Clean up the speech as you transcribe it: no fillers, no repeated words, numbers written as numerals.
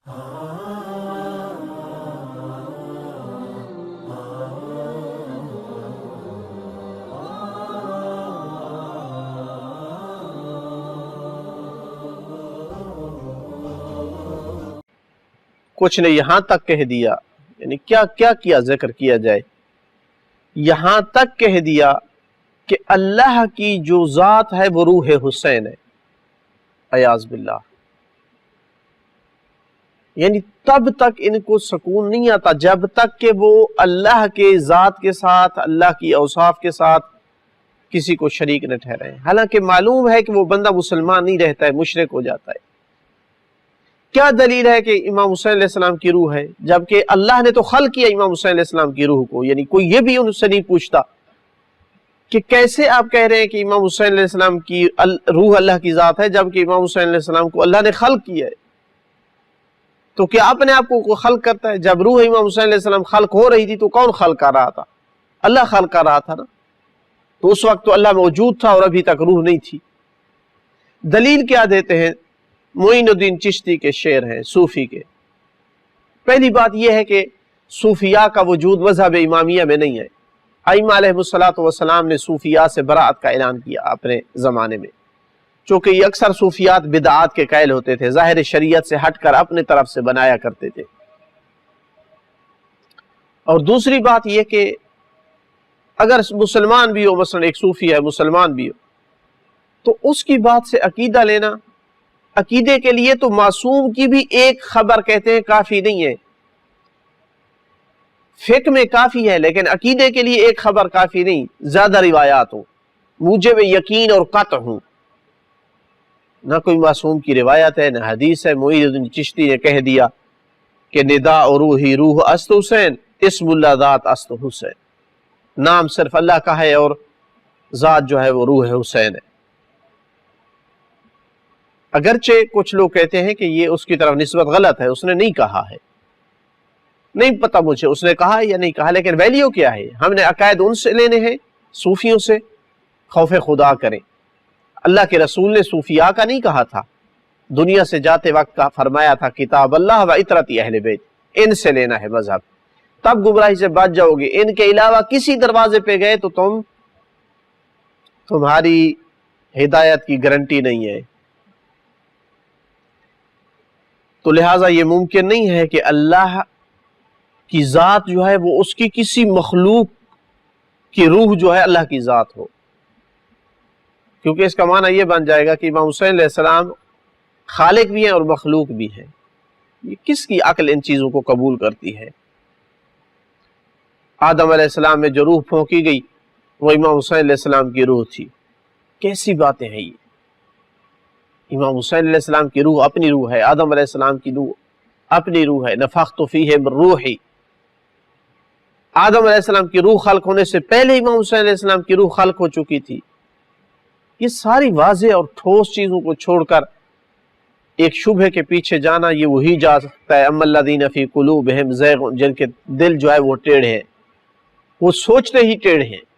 کچھ نے یہاں تک کہہ دیا، یعنی کیا کیا ذکر کیا جائے، یہاں تک کہہ دیا کہ اللہ کی جو ذات ہے وہ روح حسین ہے، اعاذ باللہ۔ یعنی تب تک ان کو سکون نہیں آتا جب تک کہ وہ اللہ کے ذات کے ساتھ، اللہ کی اوصاف کے ساتھ کسی کو شریک نہ ٹھہرائیں، حالانکہ معلوم ہے کہ وہ بندہ مسلمان نہیں رہتا ہے، مشرک ہو جاتا ہے۔ کیا دلیل ہے کہ امام حسین علیہ السلام کی روح ہے، جبکہ اللہ نے تو خلق کیا امام حسین علیہ السلام کی روح کو؟ یعنی کوئی یہ بھی ان سے نہیں پوچھتا کہ کیسے آپ کہہ رہے ہیں کہ امام حسین علیہ السلام کی روح اللہ کی ذات ہے، جبکہ امام حسین علیہ السلام کو اللہ نے خلق کیا ہے؟ تو کیا اپنے آپ کو خلق کرتا ہے؟ جب روح امام حسین علیہ السلام خلق ہو رہی تھی تو کون خلق کر رہا تھا؟ اللہ خلق کر رہا تھا نا۔ تو اس وقت تو اللہ موجود تھا اور ابھی تک روح نہیں تھی۔ دلیل کیا دیتے ہیں؟ معین الدین چشتی کے شعر ہیں، صوفی کے۔ پہلی بات یہ ہے کہ صوفیاء کا وجود مذہب امامیہ میں نہیں ہے۔ ائمہ علیہ السلام نے صوفیاء سے برات کا اعلان کیا اپنے زمانے میں، چونکہ یہ اکثر صوفیات بدعات کے قائل ہوتے تھے، ظاہر شریعت سے ہٹ کر اپنے طرف سے بنایا کرتے تھے۔ اور دوسری بات یہ کہ اگر مسلمان بھی ہو، مثلا ایک صوفی ہے مسلمان بھی ہو، تو اس کی بات سے عقیدہ لینا، عقیدے کے لیے تو معصوم کی بھی ایک خبر کہتے ہیں کافی نہیں ہے، فقہ میں کافی ہے لیکن عقیدے کے لیے ایک خبر کافی نہیں، زیادہ روایات ہوں، موجب یقین اور قطع ہوں۔ نہ کوئی معصوم کی روایت ہے نہ حدیث ہے۔ معین الدین چشتی نے کہہ دیا کہ نداء روحی روح است حسین، اسم اللہ ذات است حسین، نام صرف اللہ کا ہے اور ذات جو ہے وہ روح حسین ہے۔ اگرچہ کچھ لوگ کہتے ہیں کہ یہ اس کی طرف نسبت غلط ہے، اس نے نہیں کہا ہے، نہیں پتہ مجھے اس نے کہا یا نہیں کہا، لیکن ویلیو کیا ہے؟ ہم نے عقائد ان سے لینے ہیں، صوفیوں سے۔ خوف خدا کریں، اللہ کے رسول نے صوفیاء کا نہیں کہا تھا، دنیا سے جاتے وقت کا فرمایا تھا کتاب اللہ و اطرت اہل بیت، ان سے لینا ہے مذہب، تب گمراہی سے بچ جاؤ گے۔ ان کے علاوہ کسی دروازے پہ گئے تو تمہاری ہدایت کی گارنٹی نہیں ہے۔ تو لہٰذا یہ ممکن نہیں ہے کہ اللہ کی ذات جو ہے وہ اس کی کسی مخلوق کی روح جو ہے اللہ کی ذات ہو، کیونکہ اس کا معنی یہ بن جائے گا کہ امام حسین علیہ السلام خالق بھی ہیں اور مخلوق بھی ہیں۔ یہ کس کی عقل ان چیزوں کو قبول کرتی ہے؟ آدم علیہ السلام میں جو روح پھونکی گئی وہ امام حسین علیہ السلام کی روح تھی۔ کیسی باتیں ہیں یہ؟ امام حسین علیہ السلام کی روح اپنی روح ہے، آدم علیہ السلام کی روح اپنی روح ہے، نفخت فیہ من روحی۔ آدم علیہ السلام کی روح خلق ہونے سے پہلے امام حسین علیہ السلام کی روح خلق ہو چکی تھی۔ یہ ساری واضح اور ٹھوس چیزوں کو چھوڑ کر ایک شبہ کے پیچھے جانا، یہ وہی جا سکتا ہے اما الذین فی قلوبہم زیغ، جن کے دل جو ہے وہ ٹیڑھے ہیں، وہ سوچتے ہی ٹیڑھے ہیں۔